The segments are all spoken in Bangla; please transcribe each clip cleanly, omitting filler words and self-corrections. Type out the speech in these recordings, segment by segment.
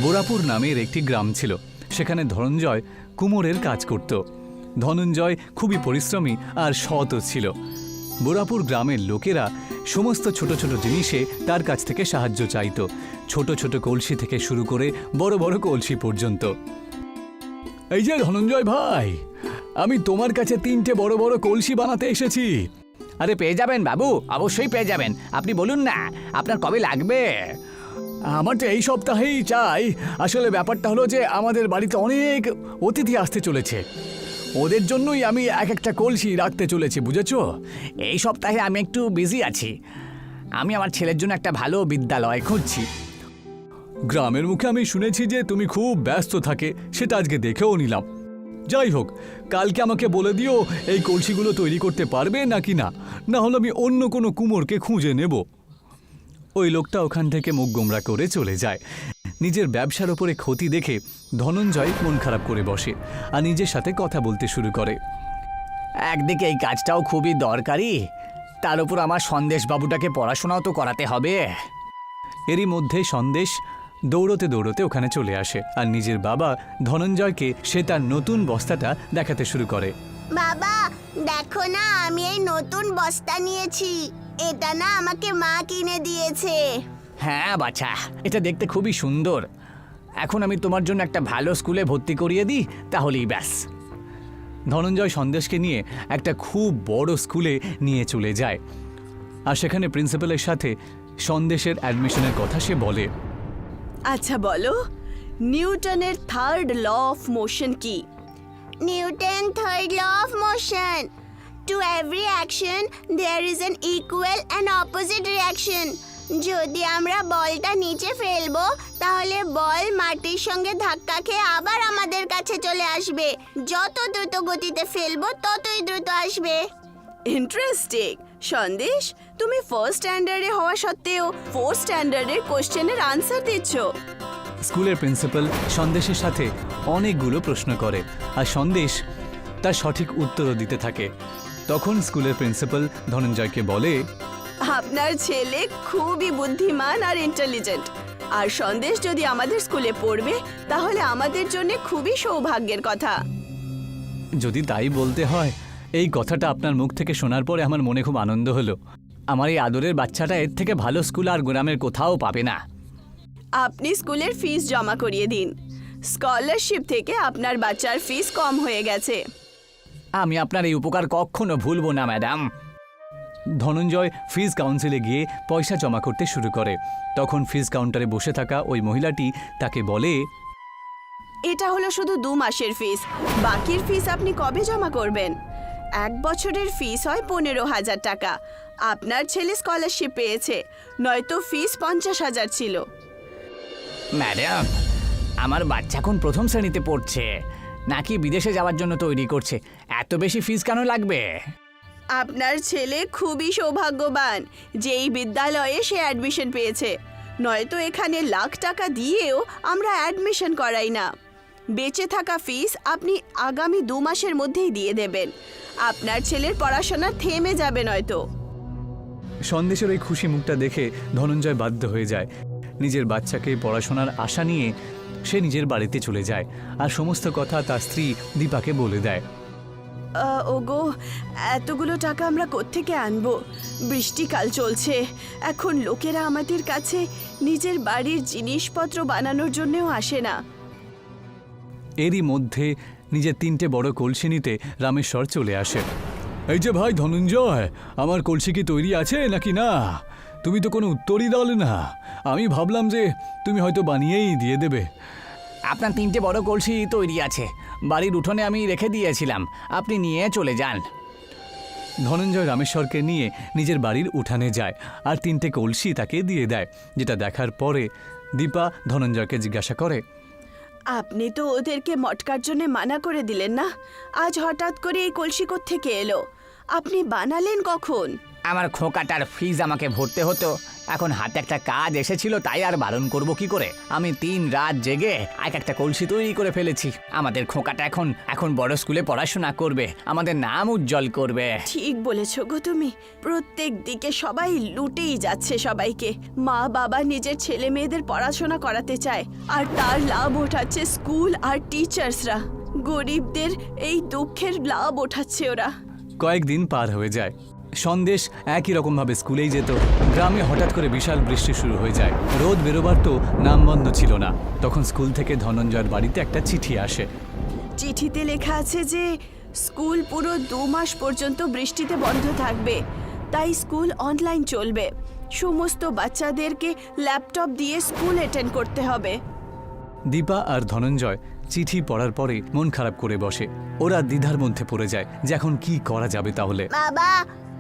বোরাপুর নামের একটি গ্রাম ছিল। সেখানে ধনঞ্জয় কুমোরের কাজ করত। ধনঞ্জয় খুবই পরিশ্রমী আর সৎও ছিল। বোরাপুর গ্রামের লোকেরা সমস্ত ছোট ছোট জিনিসে তার কাছ থেকে সাহায্য চাইত, ছোট ছোট কলসি থেকে শুরু করে বড় বড় কলসি পর্যন্ত। এই যে ধনঞ্জয় ভাই, আমি তোমার কাছে 3টে বড় বড় কলসি বানাতে এসেছি। আরে পেয়ে যাবেন বাবু, অবশ্যই পেয়ে যাবেন। আপনি বলুন না আপনার কবে লাগবে। আমার তো এই সপ্তাহেই চাই। আসলে ব্যাপারটা হলো যে আমাদের বাড়িতে অনেক অতিথি আসতে চলেছে, ওদের জন্যই আমি এক একটা কলসি রাখতে চলেছি, বুঝেছো? এই সপ্তাহে আমি একটু বিজি আছি। আমি আমার ছেলের জন্য একটা ভালো বিদ্যালয় খুঁজছি। গ্রামের মুখে আমি শুনেছি যে তুমি খুব ব্যস্ত থাকে, সেটা আজকে দেখেও নিলাম। যাই হোক, কালকে আমাকে বলে দিও এই কলসিগুলো তৈরি করতে পারবে নাকি না, না হলে আমি অন্য কোনো কুমোরকে খুঁজে নেব। ওই লোকটা ওখান থেকে মুখ গোমরা করে চলে যায়। নিজের ব্যবসার ওপরে ক্ষতি দেখে ধনঞ্জয় মন খারাপ করে বসে আর নিজের সাথে কথা বলতে শুরু করে। একদিকে এই কাজটাও খুবই দরকারি, তার উপর আমার সন্দেশ বাবুটাকে পড়াশোনাও তো করাতে হবে। এরই মধ্যে সন্দেশ দৌড়তে দৌড়তে ওখানে চলে আসে আর নিজের বাবা ধনঞ্জয়কে সে তার নতুন বস্তাটা দেখাতে শুরু করে। বাবা দেখো না, আমি এই নতুন বস্তা নিয়েছি। এটা না আমাকে মা কিনে দিয়েছে। হ্যাঁ বাচ্চা, এটা দেখতে খুবই সুন্দর। এখন আমি তোমার জন্য একটা ভালো স্কুলে ভর্তি করিয়ে দিই, তাহলেই ব্যাস। ধনঞ্জয় সন্দেশকে নিয়ে একটা খুব বড় স্কুলে নিয়ে চলে যায় আর সেখানে প্রিন্সিপালের সাথে সন্দেশের অ্যাডমিশনের কথা সে বলে। আচ্ছা বলো, নিউটনের থার্ড ল অফ মোশন কি? Newton third law of motion. To every action there is an equal and opposite reaction. যদি আমরা বলটা নিচে ফেলবো তাহলে বল মাটির সঙ্গে ধাক্কা খেয়ে আবার আমাদের কাছে চলে আসবে। যত দ্রুত গতিতে ফেলবো ততই দ্রুত আসবে। ইন্টারেস্টিং। সন্দেশ, তুমি ফার্স্ট স্ট্যান্ডার্ডে হওয়া সত্ত্বেও ফোর্থ স্ট্যান্ডার্ডের কোশ্চেনের আনসার দিচ্ছ। স্কুলের প্রিন্সিপাল সন্দেশের সাথে অনেকগুলো প্রশ্ন করে আর সন্দেশ তার সঠিক উত্তরও দিতে থাকে। তখন স্কুলের প্রিন্সিপাল ধনঞ্জয়কে বলে, আপনার ছেলে খুবই বুদ্ধিমান আর ইন্টেলিজেন্ট, আর সন্দেশ যদি আমাদের স্কুলে পড়বে তাহলে আমাদের জন্য খুবই সৌভাগ্যের কথা। যদি তাই বলতে হয়, এই কথাটা আপনার মুখ থেকে শোনার পরে আমার মনে খুব আনন্দ হলো। আমার এই আদরের বাচ্চাটা এর থেকে ভালো স্কুল আর গ্রামের কোথাও পাবে না। আপনি স্কুলের ফিস জমা করিয়ে দিন। স্কলারশিপ থেকে আপনার বাচ্চার ফিস কম হয়ে গেছে। আমি আপনার এই উপকার কখনো ভুলবো না ম্যাডাম। ধনঞ্জয় ফিজ কাউন্সিলে গিয়ে পয়সা জমা করতে শুরু করে। তখন ফিজ কাউন্টারে বসে থাকা ওই মহিলাটি তাকে বলে, এটা হলো শুধু 2 মাসের ফিস, বাকির ফিস আপনি কবে জমা করবেন? 1 বছরের ফিস হয় 15,000 টাকা। আপনার ছেলে স্কলারশিপ পেয়েছে, নয়তো ফিস 50,000 ছিল। ম্যাডাম, আমার বাচ্চা কোন প্রথম শ্রেণীতে পড়ছে নাকি বিদেশে যাওয়ার জন্য তৈরি করছে? এত বেশি ফিস কেন লাগবে? আপনার ছেলে খুবই সৌভাগ্যবান যে এই বিদ্যালয়ে সে অ্যাডমিশন পেয়েছে, নয়তো এখানে লাখ টাকা দিয়েও আমরা অ্যাডমিশন করাই না। বেঁচে থাকা ফিস আপনি আগামী 2 মাসের মধ্যেই দিয়ে দেবেন। আপনার ছেলের পড়াশোনা থেমে যাবে নয়তো। সন্দেশের ওই খুশি মুখটা দেখে ধনঞ্জয় বাধ্য হয়ে যায়। নিজের বাচ্চাকে পড়াশোনার আশা নিয়ে সে নিজের বাড়িতে চলে যায় আর সমস্ত কথা তার স্ত্রী দীপাকে বলে দেয়। ওগো, এতগুলো টাকা আমরা কোত্থেকে আনবো? বৃষ্টিকাল চলছে, এখন লোকেরা আমাদের কাছে নিজের বাড়ির জিনিসপত্র বানানোর জন্যও আসে না। এরই মধ্যে নিজের 3টে বড় কলসি নিতে রামেশ্বর চলে আসে। এই যে ভাই ধনঞ্জয়, আমার কলসি কি তৈরি আছে নাকি না? তুমি তো কোনো উত্তরই দাওলে না। আমি ভাবলাম যে তুমি হয়তো বানিয়েই দিয়ে দেবে। আপনার 3টে বড় কলসি তৈরি আছে, বাড়ির উঠোনে আমি রেখে দিয়েছিলাম, আপনি নিয়ে চলে যান। ধনঞ্জয় রামেশ্বরকে নিয়ে নিজের বাড়ির উঠানে যায় আর 3টে কলসি তাকে দিয়ে দেয়। যেটা দেখার পরে দীপা ধনঞ্জয়কে জিজ্ঞাসা করে, আপনি তো ওদেরকে মটকার জন্য মানা করে দিলেন না, আজ হঠাৎ করে এই কলসি কোত্থেকে এলো? আপনি বানালেন কখন? আমার খোকাটার ফিজ আমাকে ভরতে হতো, এখন হাতে একটা কাজ এসেছিল, তাই আর বারণ করব কি করে? আমি 3 রাত জেগে একটা কলসি তৈরি করে ফেলেছি। আমাদের খোকাটা এখন বড় স্কুলে পড়াশোনা করবে, আমাদের নাম উজ্জ্বল করবে। ঠিক বলেছ গো তুমি। প্রত্যেক দিকে সবাই লুটেই যাচ্ছে সবাইকে। মা বাবা নিজের ছেলে মেয়েদের পড়াশোনা করাতে চায়, আর তার লাভ ওঠাচ্ছে স্কুল আর টিচার্সরা। গরিবদের এই দুঃখের লাভ ওঠাচ্ছে ওরা। কয়েকদিন পার হয়ে যায়। সন্দেশ একই রকমভাবে স্কুলেই যেত। গ্রামে হঠাৎ করে বিশাল বৃষ্টি শুরু হয়ে যায়। রোদ বেরোবার তো নামবন্ধ ছিল না। তখন স্কুল থেকে ধনঞ্জয়ের বাড়িতে একটা চিঠি আসে। চিঠিতে লেখা আছে যে স্কুল পুরো 2 মাস পর্যন্ত বৃষ্টিতে বন্ধ থাকবে, তাই স্কুল অনলাইন চলবে। সমস্ত বাচ্চাদেরকে ল্যাপটপ দিয়ে স্কুল অ্যাটেন্ড করতে হবে। দীপা আর ধনঞ্জয় চিঠি পড়ার পরে মন খারাপ করে বসে। ওরা দ্বিধার মধ্যে পড়ে যায় যে এখন কি করা যাবে তাহলে। বাবা,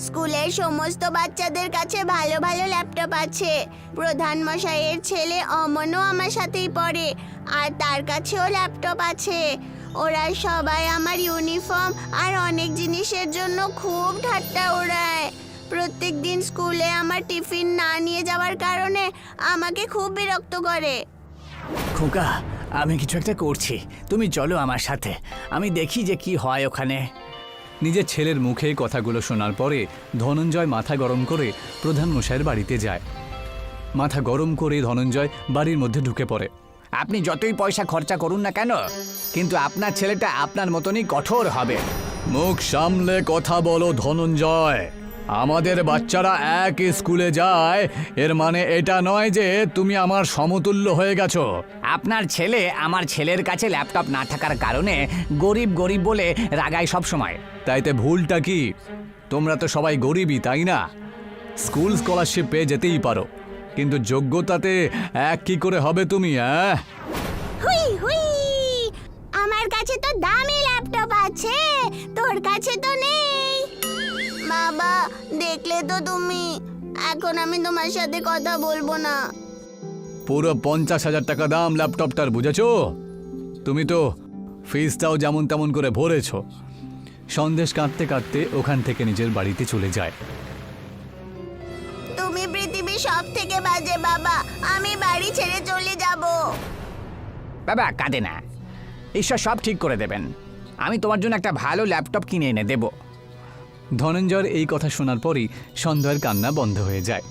স্কুলের সমস্ত বাচ্চাদের কাছে ভালো ভালো ল্যাপটপ আছে। প্রধান মশাইয়ের ছেলে অমনও আমার সাথেই পড়ে, আর তার কাছেও ল্যাপটপ আছে। ওরা সবাই আমার ইউনিফর্ম আর অনেক জিনিসের জন্য খুব ঠাট্টা ওড়ায়। প্রত্যেক দিন স্কুলে আমার টিফিন না নিয়ে যাওয়ার কারণে আমাকে খুব বিরক্ত করে। খোকা, আমি কিছু একটা করছি, তুমি চলো আমার সাথে, আমি দেখি যে কি হয় ওখানে। নিজের ছেলের মুখে কথাগুলো শোনার পরে ধনঞ্জয় মাথা গরম করে প্রধান মশাইয়ের বাড়িতে যায়। মাথা গরম করে ধনঞ্জয় বাড়ির মধ্যে ঢুকে পড়ে। আপনি যতই পয়সা খরচা করুন না কেন, কিন্তু আপনার ছেলেটা আপনার মতনই কঠোর হবে। মুখ সামলে কথা বলো ধনঞ্জয়। আমাদের বাচ্চারা এক স্কুলে যায়, এর মানে এটা নয় যে তুমি আমার সমতুল্য হয়ে গেছো। আপনার ছেলে আমার ছেলের কাছে ল্যাপটপ না থাকার কারণে গরিব গরিব বলে রাগায় সব সময়। তাইতে ভুলটা কি? তোমরা তো সবাই গরিবই, তাই না? স্কুল স্কলারশিপ পেয়ে যেতেই পারো, কিন্তু যোগ্যতাতে এক কি করে হবে তুমি? হুই হুই, আমার কাছে তো দামি ল্যাপটপ আছে, তোর কাছে তো নেই। বাবা, দেখলে তো তুমি, এখন আমি তোমার সাথে কথা বলবো না। পুরো 50,000 টাকা দাম ল্যাপটপটার, বুঝেছো? তুমি তো ফিসটাও যেমন তেমন করে ভরেছো। সন্দেশ কাঁদতে কাঁদতে ওখান থেকে নিজের বাড়িতে চলে যায়। তুমি পৃথিবীর সব থেকে বাজে বাবা, আমি বাড়ি ছেড়ে চলে যাব। বাবা কাঁদে না, ঈশ্বর সব ঠিক করে দেবেন। আমি তোমার জন্য একটা ভালো ল্যাপটপ কিনে এনে দেব। ধনঞ্জয়ের এই কথা শোনার পরই সন্ধ্যের কান্না বন্ধ হয়ে যায়।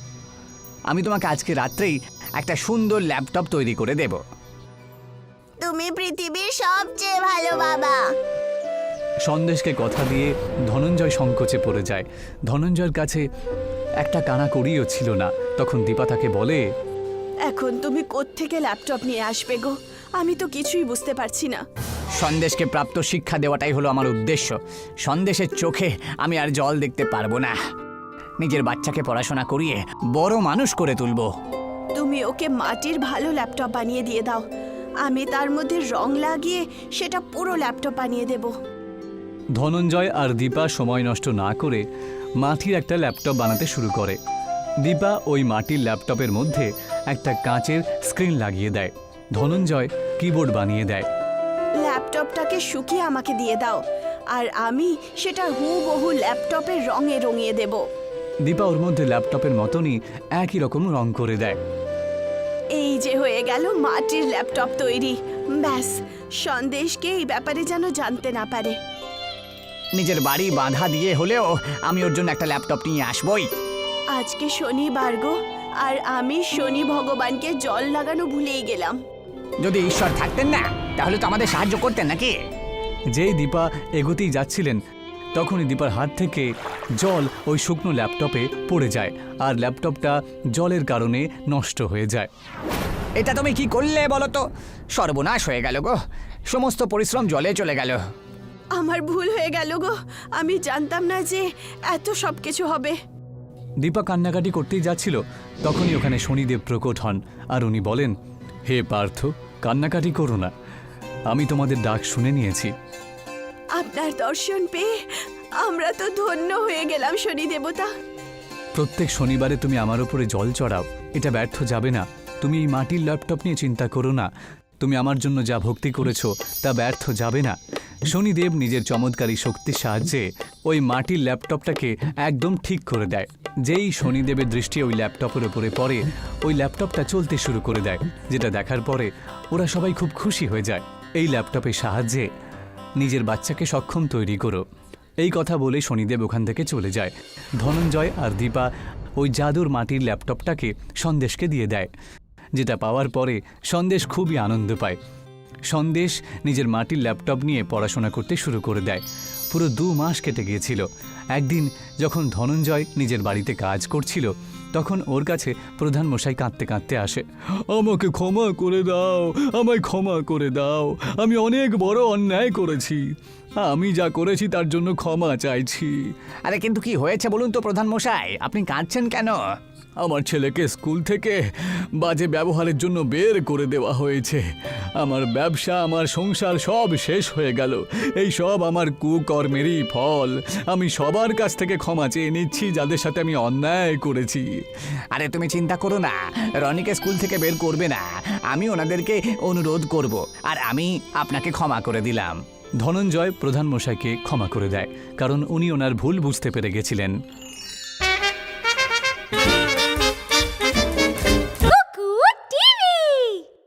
আমি তোমাকে আজকে রাত্রেই একটা সুন্দর ল্যাপটপ তৈরি করে দেব। তুমি পৃথিবীর সবচেয়ে ভালো বাবা। সন্দেশকে কথা দিয়ে ধনঞ্জয় সংকোচে পড়ে যায়। ধনঞ্জয়ের কাছে একটা কানাকড়িও ছিল না। তখন দীপা তাকে বলে, এখন তুমি কোত্থেকে ল্যাপটপ নিয়ে আসবে গো? আমি তো কিছুই বুঝতে পারছি না। সন্দেশকে প্রাপ্ত শিক্ষা দেওয়াটাই হলো আমার উদ্দেশ্য। সন্দেশের চোখে আমি আর জল দেখতে পারবো না। নিজের বাচ্চাকে পড়াশোনা করিয়ে বড় মানুষ করে তুলবো। তুমি ওকে মাটির ভালো ল্যাপটপ বানিয়ে দিয়ে দাও, আমি তার মধ্যে রং লাগিয়ে সেটা পুরো ল্যাপটপ বানিয়ে দেব। ধনঞ্জয় আর দীপা সময় নষ্ট না করে মাটির একটা ল্যাপটপ বানাতে শুরু করে। দীপা ওই মাটির ল্যাপটপের মধ্যে একটা কাঁচের স্ক্রিন লাগিয়ে দেয়। ধনঞ্জয় কিবোর্ড বানিয়ে দেয়। ল্যাপটপটাকে শুকিয়ে আমাকে দিয়ে দাও, আর আমি সেটা হুবহু ল্যাপটপের রঙে রঙিয়ে দেব। দীপা ওর মধ্যে ল্যাপটপের মতনই একই রকম রং করে দেয়। এই যে হয়ে গেল মাটির ল্যাপটপ তৈরি। ব্যাস, সন্দেশকে এই ব্যাপারে যেন জানতে না পারে। নিজের বাড়ি বাঁধা দিয়ে হলেও আমি ওর জন্য একটা ল্যাপটপ নিয়ে আসবই। আজকে শনিবার গো, আর আমি শনি ভগবানকে জল লাগানো ভুলেই গেলাম। যদি ঈশ্বর থাকতেন না, তাহলে তো আমাদের সাহায্য করতেন নাকি? যেই দীপা এগোতেই যাচ্ছিলেন তখনই দীপার হাত থেকে জল ওই শুকনো ল্যাপটপে পড়ে যায়, আর ল্যাপটপটা জলের কারণে নষ্ট হয়ে যায়। এটা তুমি কি করলে বলো তো? সর্বনাশ হয়ে গেল গো, সমস্ত পরিশ্রম জলে চলে গেল। আমার ভুল হয়ে গেল গো, আমি জানতাম না যে এত সব কিছু হবে। দীপা কান্নাকাটি করতেই যাচ্ছিল, তখনই ওখানে শনিদেব প্রকট হন আর উনি বলেন, হে পার্থ, কান্নাকাটি করো না, আমি তোমাদের ডাক শুনে নিয়েছি। আপনার দর্শন পেয়ে আমরা তো ধন্য হয়ে গেলাম শনি দেবতা। প্রত্যেক শনিবারে তুমি আমার উপরে জল চড়াও, এটা ব্যর্থ যাবে না। তুমি এই মাটির ল্যাপটপ নিয়ে চিন্তা করো না, তুমি আমার জন্য যা ভক্তি করেছো তা ব্যর্থ যাবে না। শনিদেব নিজের চমৎকারী শক্তির সাহায্যে ওই মাটির ল্যাপটপটাকে একদম ঠিক করে দেয়। যেই শনিদেবের দৃষ্টি ওই ল্যাপটপের উপরে পড়ে, ওই ল্যাপটপটা চলতে শুরু করে দেয়, যেটা দেখার পরে ওরা সবাই খুব খুশি হয়ে যায়। এই ল্যাপটপের সাহায্যে নিজের বাচ্চাকে সক্ষম তৈরি করো, এই কথা বলে শনিদেব ওখান থেকে চলে যায়। ধনঞ্জয় আর দীপা ওই জাদুর মাটির ল্যাপটপটাকে সন্দেশকে দিয়ে দেয়, যেটা পাওয়ার পরে সন্দেশ খুবই আনন্দ পায়। সন্দেশ নিজের মাটির ল্যাপটপ নিয়ে পড়াশোনা করতে শুরু করে দেয়। পুরো 2 মাস কেটে গিয়েছিল। একদিন যখন ধনঞ্জয় নিজের বাড়িতে কাজ করছিল, তখন ওর কাছে প্রধান মশাই কাঁদতে কাঁদতে আসে। আমাকে ক্ষমা করে দাও, আমায় ক্ষমা করে দাও, আমি অনেক বড় অন্যায় করেছি, আমি যা করেছি তার জন্য ক্ষমা চাইছি। আরে কিন্তু কি হয়েছে বলুন তো প্রধান মশাই, আপনি কাঁদছেন কেন? আমার ছেলেকে স্কুল থেকে বাজে ব্যবহারের জন্য বের করে দেওয়া হয়েছে। আমার ব্যবসা, আমার সংসার সব শেষ হয়ে গেল। এই সব আমার কুকর্মেরই ফল। আমি সবার কাছ থেকে ক্ষমা চেয়ে নিচ্ছি যাদের সাথে আমি অন্যায় করেছি। আরে তুমি চিন্তা করো না, রনিকে স্কুল থেকে বের করবে না, আমি ওনাদেরকে অনুরোধ করব, আর আমি আপনাকে ক্ষমা করে দিলাম। ধনঞ্জয় প্রধান মশাইকে ক্ষমা করে দেয়, কারণ উনি ওনার ভুল বুঝতে পেরে গেছিলেন।